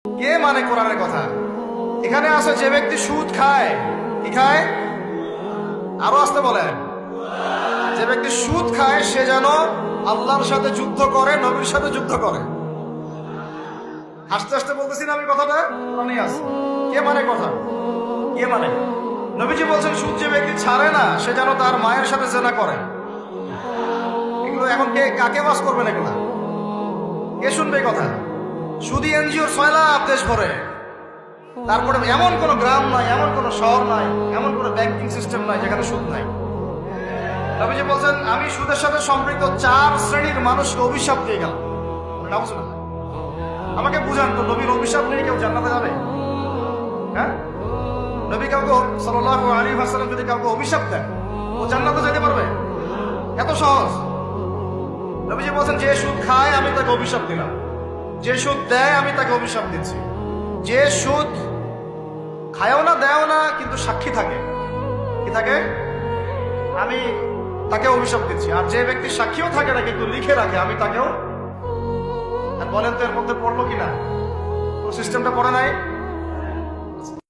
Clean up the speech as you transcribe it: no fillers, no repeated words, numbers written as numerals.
কে মানে কোরআনের কথা? এখানে আছে যে ব্যক্তি সুদ খায়, কি খায়? আরো আসতে বলেন, যে ব্যক্তি সুদ খায় সে যেন আল্লাহর সাথে যুদ্ধ করে, নবীর সাথে যুদ্ধ করে। হাসতে হাসতে বলতেছি না আমি কথাটা, কোরআনে আছে। কে মানে কথা? কে মানে? নবীজি বলছেন সুদ যে ব্যক্তি ছাড়ে না সে যেন তার মায়ের সাথে জেনা করে। এগুলো এখন কে কাকে বাস করবেন? এগুলা কে শুনবে কথা? সুদি এনজিওর 6 লাখ দেশ ভরে, তারপরে এমন কোন গ্রাম নাই, এমন কোন শহর নাই, এমন কোন ব্যাংকিং সিস্টেম নাই যেখানে সুদ নাই। নবীজি বলছেন আমি সুদের সাথে সম্পৃক্ত 4 শ্রেণীর মানুষকে অভিশাপ দিয়ে গেলাম। নাউজুবিল্লাহ। আমাকে বুঝান তো, নবীর অভিশাপ নিয়ে কেউ জান্নাতে যাবে? হ্যাঁ, নবী কাউকে সাল্লাল্লাহু আলাইহি ওয়াসাল্লাম যদি কাউকে অভিশাপ দেন ও জান্নাতে যেতে পারবে? এত সহজ? নবীজি বলছেন যে সুদ খায় আমি তাকে অভিশাপ দিলাম, যে সুদ দেয় আমি তাকে অভিশাপ দিচ্ছি। যে সুদ খায়ও না দেয়ও না কিন্তু সাক্ষী থাকে, কি থাকে, আমি তাকে অভিশাপ দিচ্ছি। আর যে ব্যক্তি সাক্ষীও থাকে না কিন্তু লিখে রাখে, আমি তাকেও। বলেন তো এর মধ্যে পড়লো কিনা? সিস্টেমটা পড়ে নাই?